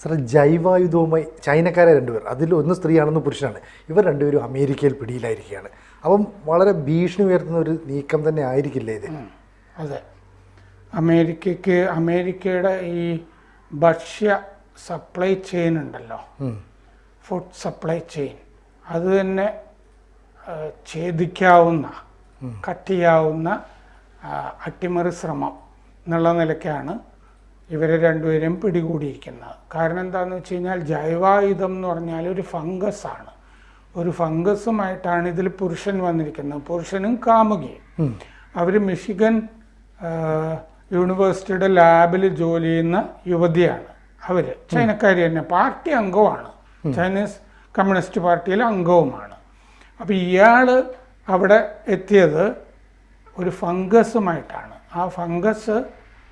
സാറേ, ജൈവായുധവുമായി ചൈനക്കാരെ രണ്ടുപേർ, അതിലൊന്ന് സ്ത്രീയാണെന്ന് പുരുഷനാണ്. ഇവർ രണ്ടുപേരും അമേരിക്കയിൽ പിടിയിലായിരിക്കുകയാണ്. അപ്പം വളരെ ഭീഷണി ഉയർത്തുന്ന ഒരു നീക്കം തന്നെ ആയിരിക്കില്ലേ ഇത്? അതെ, അമേരിക്കയുടെ ഈ ഭക്ഷ്യ സപ്ലൈ ചെയിൻ ഉണ്ടല്ലോ, ഫുഡ് സപ്ലൈ ചെയിൻ, അത് തന്നെ ഛേദിക്കാവുന്ന, കട്ട് ചെയ്യാവുന്ന അട്ടിമറി ശ്രമം എന്നുള്ള നിലയ്ക്കാണ് ഇവരെ രണ്ടുപേരും പിടികൂടിയിരിക്കുന്നത്. കാരണം എന്താണെന്ന് വെച്ച് കഴിഞ്ഞാൽ, ജൈവായുധം എന്ന് പറഞ്ഞാൽ ഒരു ഫംഗസാണ്. ഒരു ഫംഗസുമായിട്ടാണ് ഇതിൽ പുരുഷൻ വന്നിരിക്കുന്നത്, പുരുഷനും കാമുകിയും. അവർ മിഷിഗൻ യൂണിവേഴ്സിറ്റിയുടെ ലാബിൽ ജോലി ചെയ്യുന്ന യുവതിയാണ്. അവർ ചൈനക്കാരി തന്നെ, പാർട്ടി അംഗവുമാണ്, ചൈനീസ് കമ്മ്യൂണിസ്റ്റ് പാർട്ടിയിലെ അംഗവുമാണ്. അപ്പോൾ ഇയാൾ അവിടെ എത്തിയത് ഒരു ഫംഗസുമായിട്ടാണ്. ആ ഫംഗസ്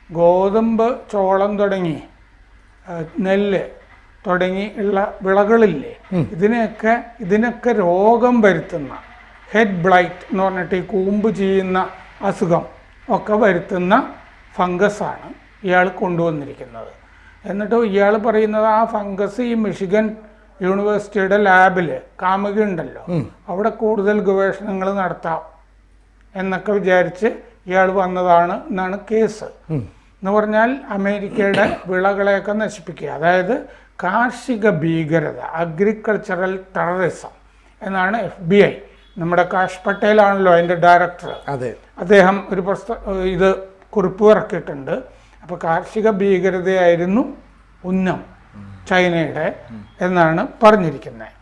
ഗോതമ്പ്, ചോളം തുടങ്ങി നെല്ല് തുടങ്ങി ഉള്ള വിളകളില്ലേ, ഇതിനൊക്കെ രോഗം വരുത്തുന്ന, ഹെഡ് ബ്ലൈറ്റ് എന്ന് പറഞ്ഞിട്ട് ഈ കൂമ്പ് ചെയ്യുന്ന അസുഖം ഒക്കെ വരുത്തുന്ന ഫംഗസാണ് ഇയാൾ കൊണ്ടുവന്നിരിക്കുന്നത്. എന്നിട്ട് ഇയാൾ പറയുന്നത് ആ ഫംഗസ് ഈ മിഷിഗൻ യൂണിവേഴ്സിറ്റിയുടെ ലാബിൽ കാമുകി ഉണ്ടല്ലോ, അവിടെ കൂടുതൽ ഗവേഷണങ്ങൾ നടത്താം എന്നൊക്കെ വിചാരിച്ച് ഇയാൾ വന്നതാണ് എന്നാണ് കേസ്. എന്ന് പറഞ്ഞാൽ അമേരിക്കയുടെ വിളകളെയൊക്കെ നശിപ്പിക്കുക, അതായത് കാർഷിക ഭീകരത, അഗ്രികൾച്ചറൽ ടെററിസം എന്നാണ് FBI. നമ്മുടെ കാഷ് പട്ടേലാണല്ലോ അതിൻ്റെ ഡയറക്ടർ. അദ്ദേഹം ഒരു ഇത് കുറിപ്പ് ഇറക്കിയിട്ടുണ്ട്. അപ്പോൾ കാർഷിക ഭീകരതയായിരുന്നു ഉന്നം ചൈനയുടെ എന്നാണ് പറഞ്ഞിരിക്കുന്നത്.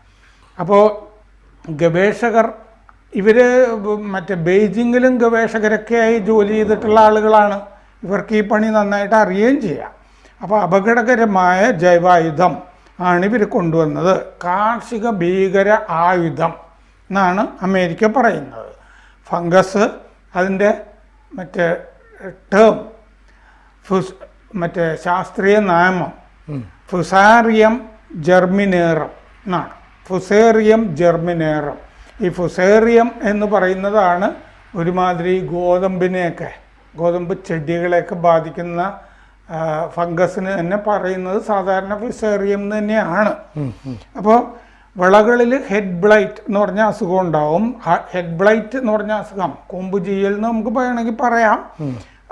അപ്പോൾ ഗവേഷകർ, ഇവർ മറ്റേ ബെയ്ജിങ്ങിലും ഗവേഷകരൊക്കെയായി ജോലി ചെയ്തിട്ടുള്ള ആളുകളാണ്. ഇവർക്ക് ഈ പണി നന്നായിട്ട് അറിയുകയും ചെയ്യാം. അപ്പോൾ അപകടകരമായ ജൈവായുധം ആണ് ഇവർ കൊണ്ടുവന്നത്, കാർഷിക ഭീകര ആയുധം എന്നാണ് അമേരിക്ക പറയുന്നത്. ഫംഗസ്, അതിൻ്റെ മറ്റേ ടേം, മറ്റേ ശാസ്ത്രീയ നാമം ഫുസാറിയം ജെർമിനേറം എന്നാണ്. ഫുസേറിയം ജെർമിനേറം. ഈ ഫുസേറിയം എന്ന് പറയുന്നതാണ് ഒരുമാതിരി ഗോതമ്പ് ചെടികളെയൊക്കെ ബാധിക്കുന്ന ഫംഗസിന് തന്നെ പറയുന്നത് സാധാരണ ഫുസേറിയം എന്ന് തന്നെയാണ്. അപ്പോൾ വിളകളിൽ ഹെഡ് ബ്ലൈറ്റ് എന്ന് പറഞ്ഞ അസുഖം ഉണ്ടാവും. ഹെഡ് ബ്ലൈറ്റ് എന്ന് പറഞ്ഞ അസുഖം, കൊമ്പ് ചീയൽ എന്ന് നമുക്ക് വേണമെങ്കിൽ പറയാം.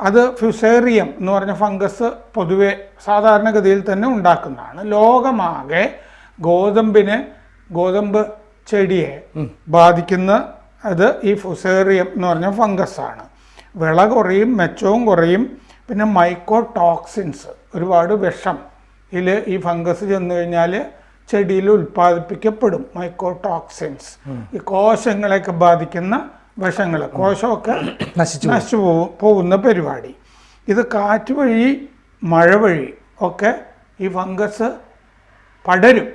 അത് ഫുസേറിയം എന്ന് പറഞ്ഞ ഫംഗസ് പൊതുവെ സാധാരണഗതിയിൽ തന്നെ ഉണ്ടാക്കുന്നതാണ്. ലോകമാകെ ഗോതമ്പ് ചെടിയെ ബാധിക്കുന്ന അത് ഈ ഫുസേറിയം എന്ന് പറഞ്ഞ ഫംഗസാണ്. വിള കുറയും, മെച്ചവും കുറയും. പിന്നെ മൈക്കോടോക്സിൻസ്, ഒരുപാട് വിഷം ഈ ഫംഗസ് ചെന്ന് കഴിഞ്ഞാൽ ചെടിയിൽ ഉൽപ്പാദിപ്പിക്കപ്പെടും. മൈക്കോടോക്സിൻസ്, ഈ കോശങ്ങളെയൊക്കെ ബാധിക്കുന്ന വിഷങ്ങൾ, കോശമൊക്കെ നശിച്ചു പോകുന്ന പരിപാടി. ഇത് കാറ്റ് വഴി, മഴ വഴി ഒക്കെ ഈ ഫംഗസ് പടരും.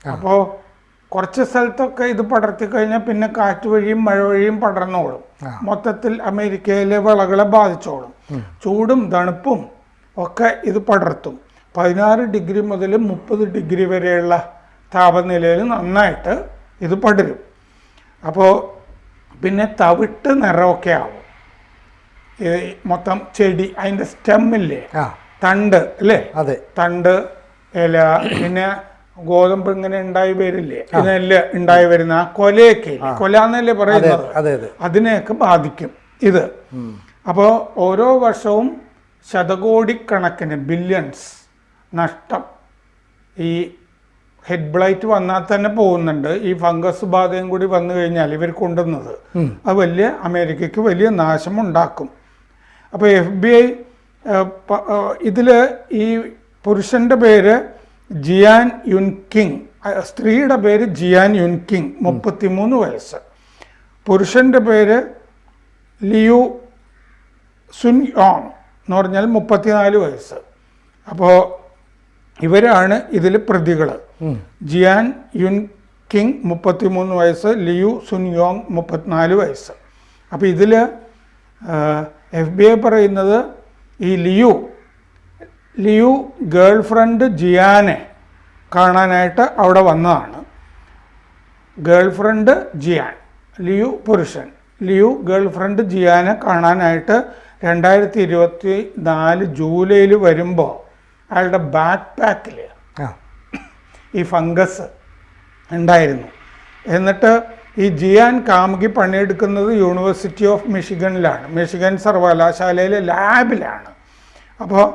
അപ്പോൾ കുറച്ച് സ്ഥലത്തൊക്കെ ഇത് പടർത്തി കഴിഞ്ഞാൽ പിന്നെ കാറ്റ് വഴിയും മഴ വഴിയും പടർന്നോളും. മൊത്തത്തിൽ അമേരിക്കയിലെ വിളകളെ ബാധിച്ചോളും. ചൂടും തണുപ്പും ഒക്കെ ഇത് പടർത്തും. 16 ഡിഗ്രി മുതൽ 30 ഡിഗ്രി വരെയുള്ള താപനിലയിൽ നന്നായിട്ട് ഇത് പടരും. അപ്പോൾ പിന്നെ തവിട്ട് നിറമൊക്കെ ആവും മൊത്തം ചെടി. അതിൻ്റെ സ്റ്റെമ്മില്ലേ, തണ്ട് അല്ലേ, തണ്ട്, ഇല, പിന്നെ ഗോതമ്പ് ഇങ്ങനെ ഉണ്ടായി വരില്ലേ, നെല്ല് ഉണ്ടായി വരുന്ന ആ കൊലയൊക്കെ, കൊല എന്നല്ലേ പറയുന്നത്, അതിനെയൊക്കെ ബാധിക്കും ഇത്. അപ്പോൾ ഓരോ വർഷവും ശതകോടിക്കണക്കിന്, ബില്യൺസ് നഷ്ടം ഈ ഹെഡ് ബ്ലൈറ്റ് വന്നാൽ തന്നെ പോകുന്നുണ്ട്. ഈ ഫംഗസ് ബാധയും കൂടി വന്നു കഴിഞ്ഞാൽ ഇവർ കൊണ്ടുവന്നത് അത് അമേരിക്കയ്ക്ക് വലിയ നാശമുണ്ടാക്കും. അപ്പോൾ FBI ഇതിൽ ഈ പുരുഷൻ്റെ പേര് ജിയാൻ യുൻകിങ്, സ്ത്രീയുടെ പേര് ജിയാൻ യുൻകിങ്, 33 വയസ്സ്. പുരുഷൻ്റെ പേര് ലിയു സുൻയോങ് എന്ന് പറഞ്ഞാൽ 34 വയസ്സ്. അപ്പോൾ ഇവരാണ് ഇതിൽ പ്രതികൾ. ജിയാൻ യുൻകിങ് 33 വയസ്സ്, ലിയു സുൻയോങ് 34 വയസ്സ്. അപ്പോൾ ഇതിൽ FBI പറയുന്നത് ഈ ലിയു ഗേൾ ഫ്രണ്ട് ജിയാനെ കാണാനായിട്ട് അവിടെ വന്നതാണ്. ഗേൾ ഫ്രണ്ട് ജിയാൻ, ലിയു പുരുഷൻ, ലിയു ഗേൾ ഫ്രണ്ട് ജിയാനെ കാണാനായിട്ട് 2024 ജൂലൈയിൽ വരുമ്പോൾ അയാളുടെ ബാക്ക് പാക്കിൽ ഈ ഫംഗസ് ഉണ്ടായിരുന്നു. എന്നിട്ട് ഈ ജിയാൻ കാമുകി പണിയെടുക്കുന്നത് യൂണിവേഴ്സിറ്റി ഓഫ് മിഷിഗണിലാണ്, മിഷിഗൺ സർവകലാശാലയിലെ ലാബിലാണ്. അപ്പോൾ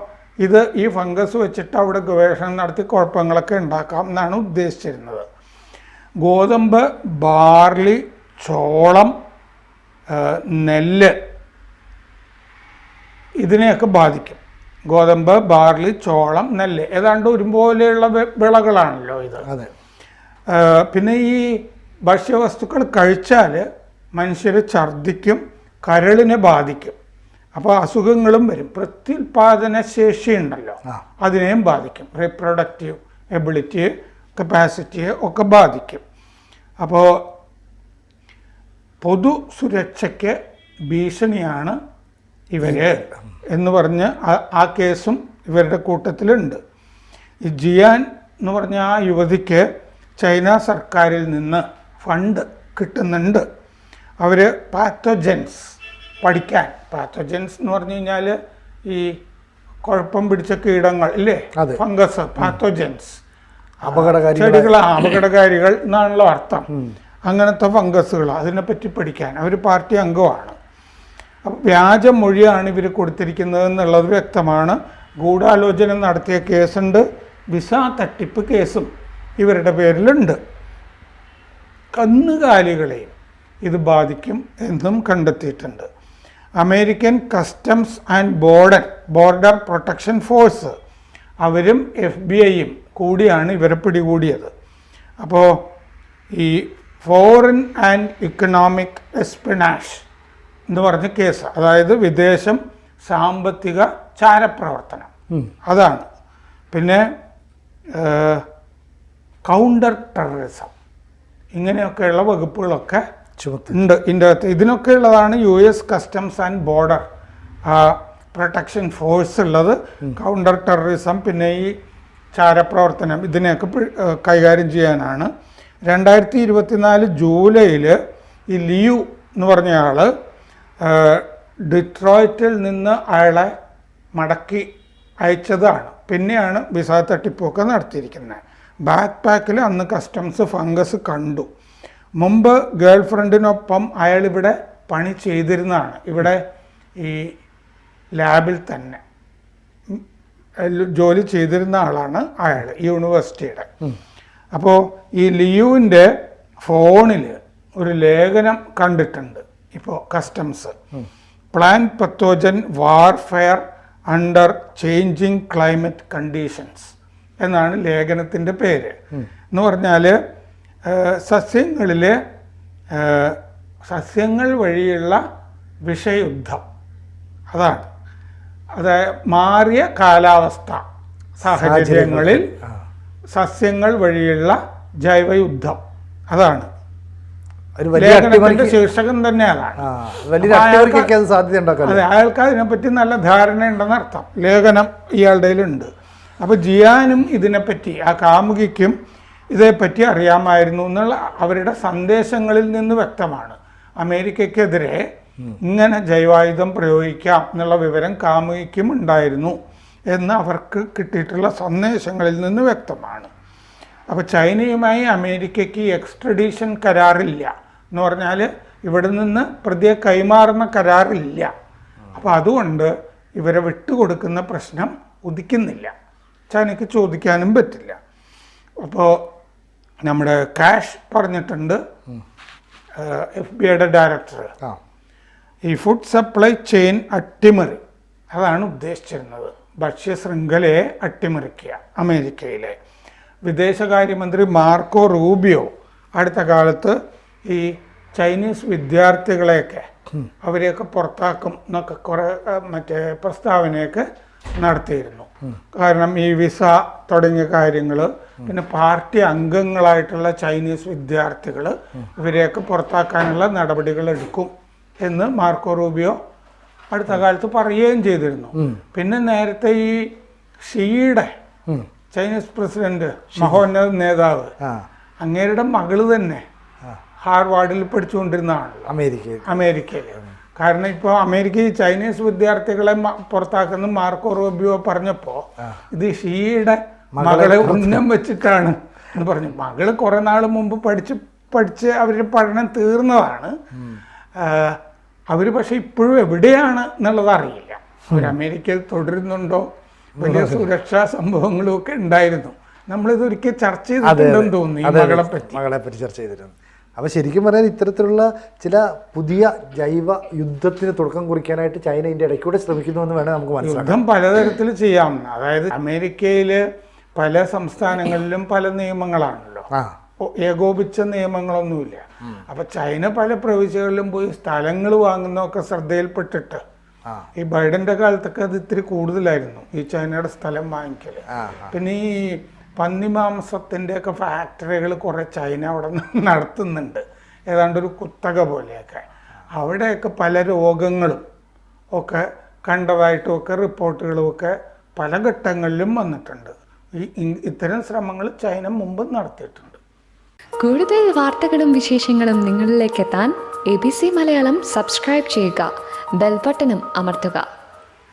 ഈ ഫംഗസ് വെച്ചിട്ട് അവിടെ ഗവേഷണം നടത്തി കുഴപ്പങ്ങളൊക്കെ ഉണ്ടാക്കാം എന്നാണ് ഉദ്ദേശിച്ചിരുന്നത്. ഗോതമ്പ്, ബാർലി, ചോളം, നെല്ല് ഇതിനെയൊക്കെ ബാധിക്കും. ഗോതമ്പ്, ബാർലി, ചോളം, നെല്ല് ഏതാണ്ട് ഒരുപോലെയുള്ള വിളകളാണല്ലോ ഇത്. പിന്നെ ഈ ഭക്ഷ്യവസ്തുക്കൾ കഴിച്ചാൽ മനുഷ്യർ ഛർദ്ദിക്കും, കരളിനെ ബാധിക്കും. അപ്പോൾ അസുഖങ്ങളും വരും. പ്രത്യുൽപാദന ശേഷി ഉണ്ടല്ലോ അതിനെയും ബാധിക്കും. റീപ്രൊഡക്റ്റീവ് എബിലിറ്റിയെ, കപ്പാസിറ്റിയെ ഒക്കെ ബാധിക്കും. അപ്പോൾ പൊതു സുരക്ഷയ്ക്ക് ഭീഷണിയാണ് ഇവര് എന്ന് പറഞ്ഞ് ആ കേസും ഇവരുടെ കൂട്ടത്തിലുണ്ട്. ഈ ജിയാൻ എന്ന് പറഞ്ഞ ആ യുവതിക്ക് ചൈന സർക്കാരിൽ നിന്ന് ഫണ്ട് കിട്ടുന്നുണ്ട്. അവർ പാത്തോജൻസ് പഠിക്കാൻ, പാത്തോജൻസ് എന്ന് പറഞ്ഞു കഴിഞ്ഞാൽ ഈ കുഴപ്പം പിടിച്ച കീടങ്ങൾ ഇല്ലേ, ഫംഗസ്, പാത്തോജൻസ്, അപകടകാരികൾ എന്നാണല്ലോ അർത്ഥം. അങ്ങനത്തെ ഫംഗസുകൾ അതിനെപ്പറ്റി പഠിക്കാൻ അവർ പാർട്ടി അംഗമാണ്. അപ്പം വ്യാജ മൊഴിയാണ് ഇവർ കൊടുത്തിരിക്കുന്നത് എന്നുള്ളത് വ്യക്തമാണ്. ഗൂഢാലോചന നടത്തിയ കേസുണ്ട്, വിസ തട്ടിപ്പ് കേസും ഇവരുടെ പേരിലുണ്ട്. കന്നുകാലികളെയും ഇത് ബാധിക്കും എന്നും കണ്ടെത്തിയിട്ടുണ്ട്. American customs and border protection force അവരും FBI-യും കൂടിയാണ് ഇവരെ പിടികൂടിയത്. അപ്പോൾ ഈ ഫോറിൻ ആൻഡ് ഇക്കണോമിക് എസ്പിനാഷ് എന്ന് പറഞ്ഞ കേസ്, അതായത് വിദേശം സാമ്പത്തിക ചാരപ്രവർത്തനം, അതാണ്. പിന്നെ കൗണ്ടർ ടെററിസം, ഇങ്ങനെയൊക്കെയുള്ള വകുപ്പുകളൊക്കെ ഉണ്ട് ഇതിൻ്റെ അകത്ത്. ഇതിനൊക്കെ ഉള്ളതാണ് US customs and border protection force ഉള്ളത്. കൗണ്ടർ ടെററിസം, പിന്നെ ഈ ചാരപ്രവർത്തനം, ഇതിനെയൊക്കെ കൈകാര്യം ചെയ്യാനാണ്. 2024 ജൂലൈയിൽ ഈ ലിയു എന്ന് പറഞ്ഞ ആൾ ഡിട്രോയിറ്റിൽ നിന്ന് അയാളെ മടക്കി അയച്ചതാണ്. പിന്നെയാണ് വിസ തട്ടിപ്പൊക്കെ നടത്തിയിരിക്കുന്നത്. ബാക്ക് പാക്കിൽ അന്ന് കസ്റ്റംസ് ഫംഗസ് കണ്ടു. മുമ്പ് ഗേൾ ഫ്രണ്ടിനൊപ്പം അയാളിവിടെ പണി ചെയ്തിരുന്നതാണ്, ഇവിടെ ഈ ലാബിൽ തന്നെ ജോലി ചെയ്തിരുന്ന ആളാണ് അയാൾ, യൂണിവേഴ്സിറ്റിയുടെ. അപ്പോൾ ഈ ലിയുവിൻ്റെ ഫോണിൽ ഒരു ലേഖനം കണ്ടിട്ടുണ്ട് ഇപ്പോൾ customs. Plan പത്തോജൻ warfare under changing climate conditions എന്നാണ് ലേഖനത്തിൻ്റെ പേര്. എന്ന് പറഞ്ഞാൽ സസ്യങ്ങൾ വഴിയുള്ള വിഷയുദ്ധം, അതാണ്. അതായത് മാറിയ കാലാവസ്ഥ സാഹചര്യങ്ങളിൽ സസ്യങ്ങൾ വഴിയുള്ള ജൈവയുദ്ധം, അതാണ് ലേഖനത്തിന്റെ ശീർഷകം തന്നെ. അതാണ്. അതെ, അയാൾക്ക് അതിനെപ്പറ്റി നല്ല ധാരണ ഉണ്ടെന്ന് അർത്ഥം. ലേഖനം ഇയാളുടെ ഉണ്ട്. അപ്പോൾ ജിയാനും ഇതിനെപ്പറ്റി, ആ കാമുകിക്കും ഇതേപ്പറ്റി അറിയാമായിരുന്നു എന്നുള്ള അവരുടെ സന്ദേശങ്ങളിൽ നിന്ന് വ്യക്തമാണ്. അമേരിക്കയ്ക്കെതിരെ ഇങ്ങനെ ജൈവായുധം പ്രയോഗിക്കാം എന്നുള്ള വിവരം കാമുകിക്കും ഉണ്ടായിരുന്നു എന്ന് അവർക്ക് കിട്ടിയിട്ടുള്ള സന്ദേശങ്ങളിൽ നിന്ന് വ്യക്തമാണ്. അപ്പോൾ ചൈനയുമായി അമേരിക്കയ്ക്ക് എക്സ്ട്രഡീഷൻ കരാറില്ല എന്ന് പറഞ്ഞാൽ ഇവിടെ നിന്ന് പ്രതിയെ കൈമാറുന്ന കരാറില്ല. അപ്പോൾ അതുകൊണ്ട് ഇവരെ വിട്ടുകൊടുക്കുന്ന പ്രശ്നം ഉദിക്കുന്നില്ല, ചൈനയ്ക്ക് ചോദിക്കാനും പറ്റില്ല. അപ്പോൾ നമ്മുടെ കാഷ് പറഞ്ഞിട്ടുണ്ട്, FBI-യുടെ ഡയറക്ടർ, ഈ ഫുഡ് സപ്ലൈ ചെയിൻ അട്ടിമറി, അതാണ് ഉദ്ദേശിച്ചിരുന്നത്. ഭക്ഷ്യശൃംഖലയെ അട്ടിമറിക്കുക അമേരിക്കയിലെ. വിദേശകാര്യമന്ത്രി മാർക്കോ റൂബിയോ അടുത്ത കാലത്ത് ഈ ചൈനീസ് വിദ്യാർത്ഥികളെയൊക്കെ അവരെയൊക്കെ പുറത്താക്കും എന്നൊക്കെ കുറേ പ്രസ്താവനയൊക്കെ നടത്തിയിരുന്നു. കാരണം ഈ വിസ തുടങ്ങിയ കാര്യങ്ങൾ, പിന്നെ പാർട്ടി അംഗങ്ങളായിട്ടുള്ള ചൈനീസ് വിദ്യാർത്ഥികൾ, ഇവരെയൊക്കെ പുറത്താക്കാനുള്ള നടപടികൾ എടുക്കും എന്ന് മാർക്കോ റൂബിയോ അടുത്ത കാലത്ത് പറയുകയും ചെയ്തിരുന്നു. പിന്നെ നേരത്തെ ഈ ഷീയുടെ, ചൈനീസ് പ്രസിഡന്റ്, മഹോന്നത നേതാവ്, അങ്ങേരുടെ മകള് തന്നെ ഹാർവാർഡിൽ പഠിച്ചുകൊണ്ടിരുന്നതാണല്ലോ അമേരിക്കയിൽ. കാരണം ഇപ്പോൾ അമേരിക്കയിൽ ചൈനീസ് വിദ്യാർത്ഥികളെ പുറത്താക്കുന്ന മാർക്കോ റൂബിയോ പറഞ്ഞപ്പോൾ ഇത് ഷീയുടെ മകളെ ഉന്നം വെച്ചിട്ടാണ് എന്ന് പറഞ്ഞു. മകള് കുറെ നാൾ മുമ്പ് പഠിച്ച് അവരുടെ പഠനം തീർന്നതാണ്. അവർ പക്ഷെ ഇപ്പോഴും എവിടെയാണ് എന്നുള്ളത് അറിയില്ല. അവർ അമേരിക്കയിൽ തുടരുന്നുണ്ടോ, വലിയ സുരക്ഷാ സംഭവങ്ങളും ഒക്കെ ഉണ്ടായിരുന്നു. നമ്മളിതൊരിക്കൽ ചർച്ച ചെയ്തിട്ടുണ്ടെന്ന് തോന്നുന്നു മകളെ പറ്റി ചർച്ച ചെയ്തിട്ടുണ്ട്. അപ്പോൾ ശരിക്കും പറഞ്ഞാൽ ഇത്തരത്തിലുള്ള ചില പുതിയ ജൈവ യുദ്ധത്തിന് തുടക്കം കുറിക്കാനായിട്ട് ചൈന ഇതിൻ്റെ ഇടയ്ക്കൂടെ ശ്രമിക്കുന്നുവെന്ന് വേണേൽ നമുക്ക് മനസ്സിലാക്കാം. യുദ്ധം പലതരത്തിൽ ചെയ്യാം. അതായത് അമേരിക്കയിൽ പല സംസ്ഥാനങ്ങളിലും പല നിയമങ്ങളാണല്ലോ, ഏകോപിച്ച നിയമങ്ങളൊന്നുമില്ല. അപ്പൊ ചൈന പല പ്രവിശ്യകളിലും പോയി സ്ഥലങ്ങൾ വാങ്ങുന്നതൊക്കെ ശ്രദ്ധയിൽപ്പെട്ടിട്ട് ഈ ബൈഡന്റെ കാലത്തൊക്കെ അത് ഇത്തിരി കൂടുതലായിരുന്നു, ഈ ചൈനയുടെ സ്ഥലം വാങ്ങിക്കല്. പിന്നെ ഈ പന്നിമാംസത്തിൻ്റെ ഒക്കെ ഫാക്ടറികൾ കുറേ ചൈന അവിടെ നടത്തുന്നുണ്ട്, ഏതാണ്ട് ഒരു കുത്തക പോലെയൊക്കെ. അവിടെയൊക്കെ പല രോഗങ്ങളും ഒക്കെ കണ്ടതായിട്ടുമൊക്കെ റിപ്പോർട്ടുകളുമൊക്കെ പല ഘട്ടങ്ങളിലും വന്നിട്ടുണ്ട്. ഇത്തരം ശ്രമങ്ങൾ ചൈന മുമ്പ് നടത്തിയിട്ടുണ്ട്. കൂടുതൽ വാർത്തകളും വിശേഷങ്ങളും നിങ്ങളിലേക്ക് എത്താൻ ABC മലയാളം സബ്സ്ക്രൈബ് ചെയ്യുക, ബെൽ ബട്ടണും അമർത്തുക.